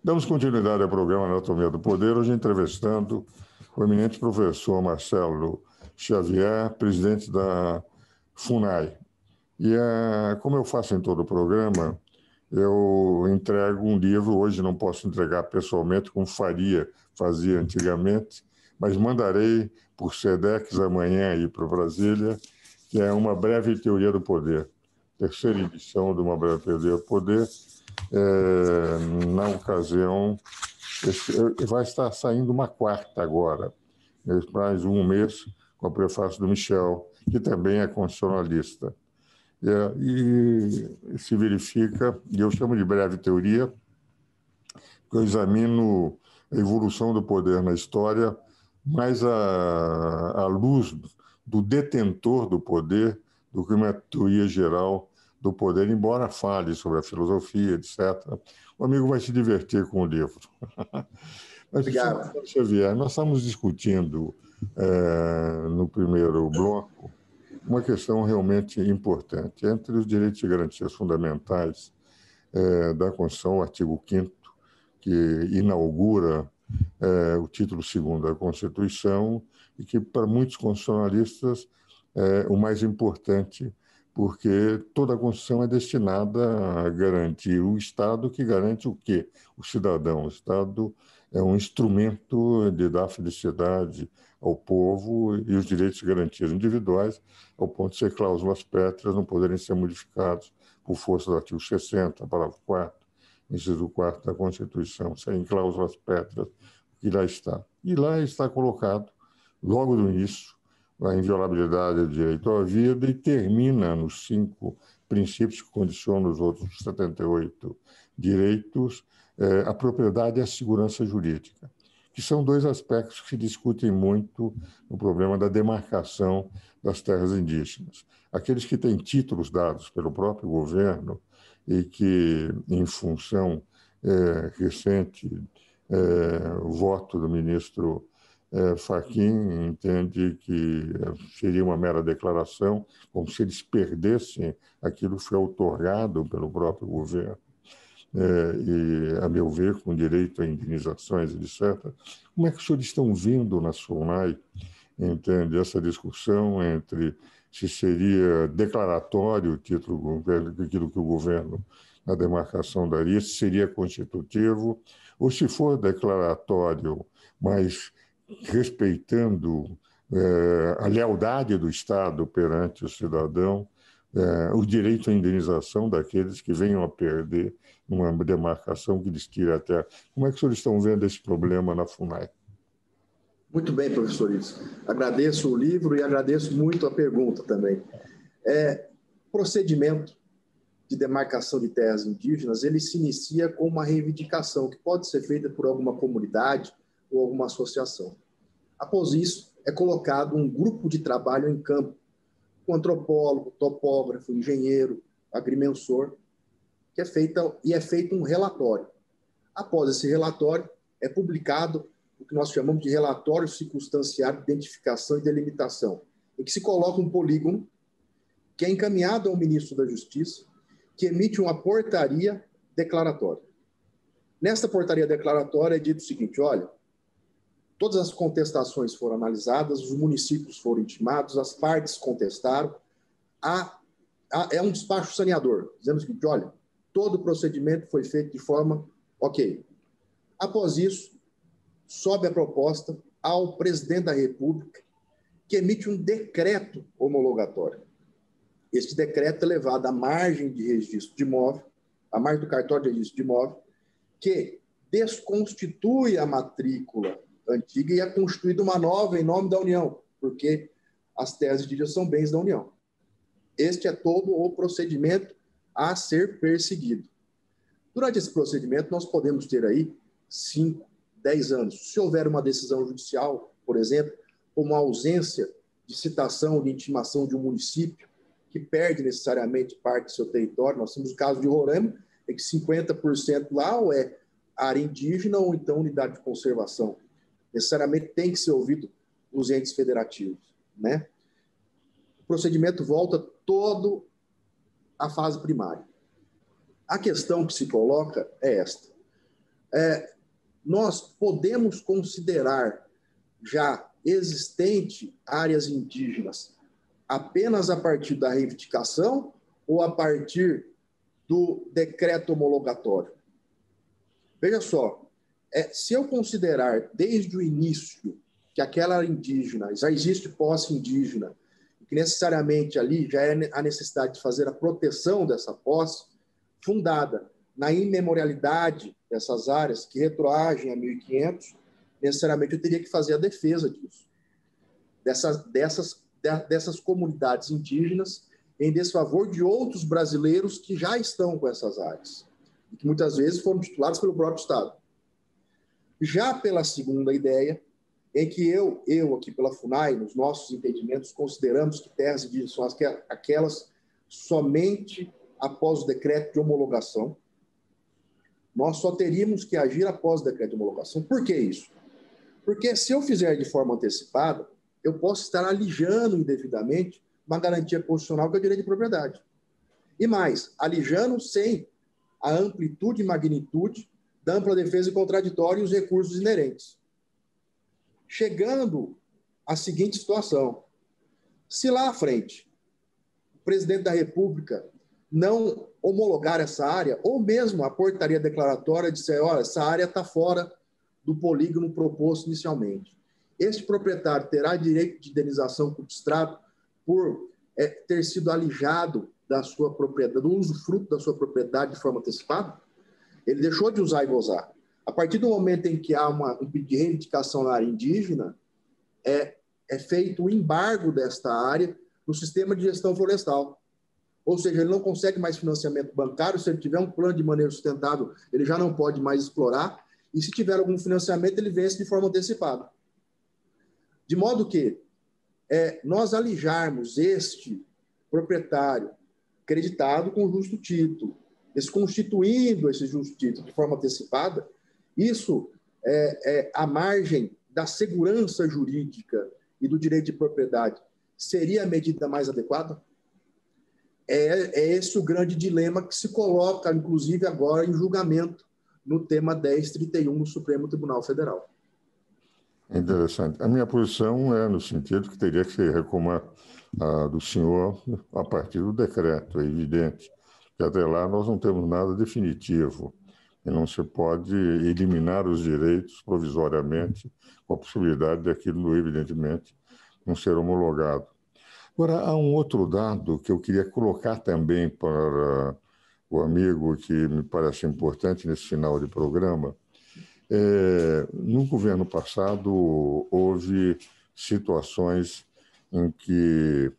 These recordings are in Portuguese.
Damos continuidade ao programa Anatomia do Poder, hoje entrevistando o eminente professor Marcelo Xavier, presidente da FUNAI. E como eu faço em todo o programa, eu entrego um livro, hoje não posso entregar pessoalmente, como fazia antigamente, mas mandarei por SEDEX amanhã aí para Brasília, que é Uma Breve Teoria do Poder, terceira edição de Uma Breve Teoria do Poder. Na ocasião, vai estar saindo uma quarta agora, mais um mês, com a prefácio do Michel, que também é constitucionalista. E se verifica, e eu chamo de breve teoria, que eu examino a evolução do poder na história, mais à luz do detentor do poder, do que uma teoria geral do poder, embora fale sobre a filosofia, etc. O amigo vai se divertir com o livro. Mas, obrigado. Xavier, nós estamos discutindo no primeiro bloco uma questão realmente importante. Entre os direitos e garantias fundamentais da Constituição, o artigo 5º, que inaugura o título 2º da Constituição e que, para muitos constitucionalistas, é o mais importante, porque toda a Constituição é destinada a garantir o Estado, que garante o quê? O cidadão. O Estado é um instrumento de dar felicidade ao povo e os direitos e garantias individuais, ao ponto de ser cláusulas pétreas, não poderem ser modificados por força do artigo 60, parágrafo 4º, inciso 4º da Constituição, serem cláusulas pétreas, que lá está. E lá está colocado, logo no início, a inviolabilidade do direito à vida e termina nos 5 princípios que condicionam os outros 78 direitos, a propriedade e a segurança jurídica, que são 2 aspectos que se discutem muito no problema da demarcação das terras indígenas. Aqueles que têm títulos dados pelo próprio governo e que, em função recente, o voto do ministro Fachin entende que seria uma mera declaração, como se eles perdessem aquilo que foi outorgado pelo próprio governo. E, a meu ver, com direito a indenizações, etc. Como é que os senhores estão vendo na SUNAI, entende, essa discussão entre se seria declaratório o título, aquilo que o governo, na demarcação daria, se seria constitutivo, ou se for declaratório, mas respeitando a lealdade do Estado perante o cidadão, o direito à indenização daqueles que venham a perder numa demarcação que lhes tira a terra. Como é que os senhores estão vendo esse problema na FUNAI? Muito bem, professor Ilson. Agradeço o livro e agradeço muito a pergunta também. Procedimento de demarcação de terras indígenas, ele se inicia com uma reivindicação que pode ser feita por alguma comunidade ou alguma associação. Após isso, é colocado um grupo de trabalho em campo, com antropólogo, topógrafo, engenheiro, agrimensor, que é feito um relatório. Após esse relatório, é publicado o que nós chamamos de relatório circunstanciado de identificação e delimitação, em que se coloca um polígono que é encaminhado ao ministro da Justiça, que emite uma portaria declaratória. Nesta portaria declaratória é dito o seguinte: olha, todas as contestações foram analisadas, os municípios foram intimados, as partes contestaram, é um despacho saneador, dizendo o seguinte: olha, todo o procedimento foi feito de forma ok. Após isso, sobe a proposta ao presidente da República, que emite um decreto homologatório. Este decreto é levado à margem de registro de imóvel, à margem do cartório de registro de imóvel, que desconstitui a matrícula antiga e é constituída uma nova em nome da União, porque as terras indígenas são bens da União. Este é todo o procedimento a ser perseguido. Durante esse procedimento, nós podemos ter aí 5, 10 anos. Se houver uma decisão judicial, por exemplo, como a ausência de citação, de intimação de um município, que perde necessariamente parte do seu território, nós temos o caso de Roraima, em que 50% lá ou é área indígena ou então unidade de conservação. Necessariamente tem que ser ouvido os entes federativos, né? O procedimento volta todo à fase primária. A questão que se coloca é esta: nós podemos considerar já existente áreas indígenas apenas a partir da reivindicação ou a partir do decreto homologatório? Veja só, se eu considerar desde o início que aquela área indígena, já existe posse indígena, e que necessariamente ali já é a necessidade de fazer a proteção dessa posse, fundada na imemorialidade dessas áreas, que retroagem a 1500, necessariamente eu teria que fazer a defesa disso, dessas comunidades indígenas em desfavor de outros brasileiros que já estão com essas áreas, e que muitas vezes foram titulados pelo próprio Estado. Já pela segunda ideia, em que eu aqui pela FUNAI, nos nossos entendimentos, consideramos que terras indígenas são aquelas somente após o decreto de homologação, nós só teríamos que agir após o decreto de homologação. Por que isso? Porque se eu fizer de forma antecipada, eu posso estar alijando indevidamente uma garantia constitucional que é o direito de propriedade. E mais, alijando sem a amplitude e magnitude da ampla defesa e contraditória e os recursos inerentes. Chegando à seguinte situação: se lá à frente o presidente da República não homologar essa área, ou mesmo a portaria declaratória disser, olha, essa área está fora do polígono proposto inicialmente, este proprietário terá direito de indenização com o Estado por ter sido alijado da sua propriedade, do usufruto da sua propriedade de forma antecipada? Ele deixou de usar e gozar. A partir do momento em que há um pedido de reivindicação na área indígena, é feito o embargo desta área no sistema de gestão florestal. Ou seja, ele não consegue mais financiamento bancário. Se ele tiver um plano de manejo sustentável, ele já não pode mais explorar. E se tiver algum financiamento, ele vence de forma antecipada. De modo que nós alijarmos este proprietário acreditado com justo título, desconstituindo esse justo título de forma antecipada, isso à margem da segurança jurídica e do direito de propriedade, seria a medida mais adequada? É esse o grande dilema que se coloca, inclusive, agora em julgamento no tema 1031 do Supremo Tribunal Federal. Interessante. A minha posição é no sentido que teria que ser como a do senhor a partir do decreto, é evidente que até lá nós não temos nada definitivo e não se pode eliminar os direitos provisoriamente com a possibilidade daquilo, evidentemente, não ser homologado. Agora, há um outro dado que eu queria colocar também para o amigo, que me parece importante nesse final de programa. No governo passado, houve situações em que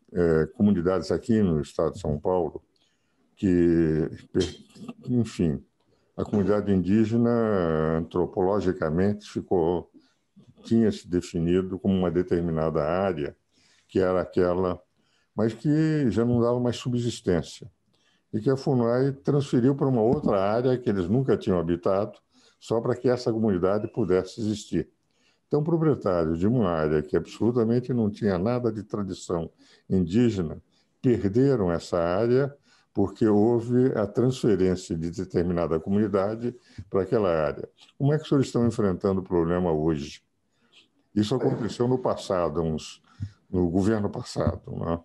comunidades aqui no estado de São Paulo, que, enfim, a comunidade indígena, antropologicamente, tinha se definido como uma determinada área, que era aquela, mas que já não dava mais subsistência, e que a FUNAI transferiu para uma outra área que eles nunca tinham habitado, só para que essa comunidade pudesse existir. Então, o proprietário de uma área que absolutamente não tinha nada de tradição indígena, perderam essa área porque houve a transferência de determinada comunidade para aquela área. Como é que os senhores estão enfrentando o problema hoje? Isso aconteceu no passado, no governo passado, não é?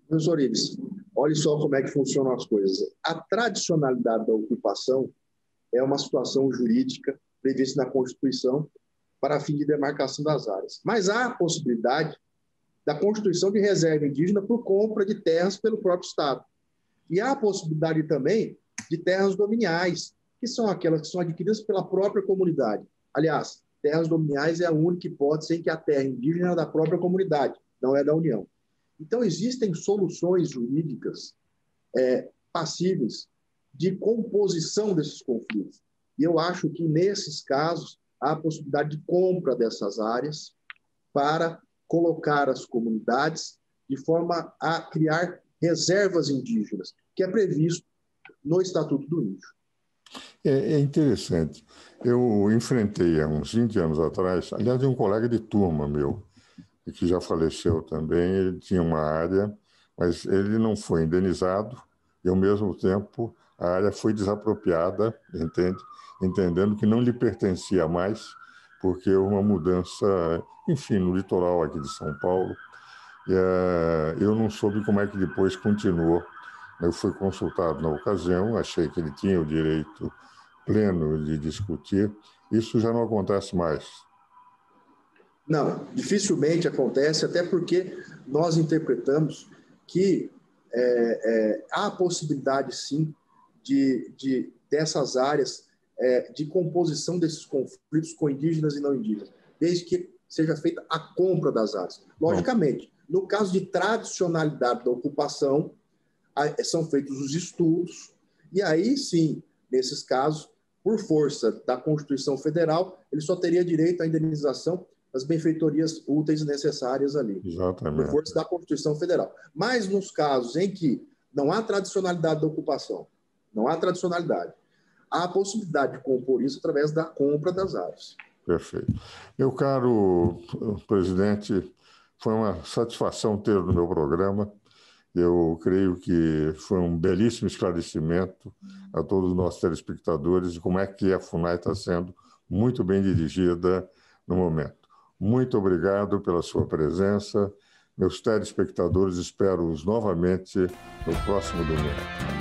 Professor Ives, olhe só como é que funcionam as coisas. A tradicionalidade da ocupação é uma situação jurídica prevista na Constituição para fim de demarcação das áreas. Mas há a possibilidade da constituição de reserva indígena por compra de terras pelo próprio Estado. E há a possibilidade também de terras dominiais, que são aquelas que são adquiridas pela própria comunidade. Aliás, terras dominiais é a única hipótese em que a terra indígena é da própria comunidade, não é da União. Então, existem soluções jurídicas passíveis de composição desses conflitos. E eu acho que, nesses casos, há a possibilidade de compra dessas áreas para colocar as comunidades de forma a criar reservas indígenas, que é previsto no Estatuto do Índio. É interessante. Eu enfrentei há uns 20 anos atrás, aliás, um colega de turma meu, que já faleceu também, ele tinha uma área, mas ele não foi indenizado, e, ao mesmo tempo, a área foi desapropriada, entendendo que não lhe pertencia mais, porque houve uma mudança, enfim, no litoral aqui de São Paulo. Eu não soube como é que depois continuou. Eu fui consultado na ocasião, achei que ele tinha o direito pleno de discutir. Isso já não acontece mais. Não, dificilmente acontece, até porque nós interpretamos que há a possibilidade, sim, dessas áreas, de composição desses conflitos com indígenas e não indígenas, desde que seja feita a compra das áreas. Logicamente, no caso de tradicionalidade da ocupação, são feitos os estudos, e aí sim, nesses casos, por força da Constituição Federal, ele só teria direito à indenização das benfeitorias úteis necessárias ali. Exatamente. Por força da Constituição Federal. Mas nos casos em que não há tradicionalidade da ocupação, não há tradicionalidade, há a possibilidade de compor isso através da compra das áreas. Perfeito. Meu caro presidente, foi uma satisfação tê-lo no meu programa. Eu creio que foi um belíssimo esclarecimento a todos os nossos telespectadores de como é que a FUNAI está sendo muito bem dirigida no momento. Muito obrigado pela sua presença. Meus telespectadores, espero-os novamente no próximo domingo.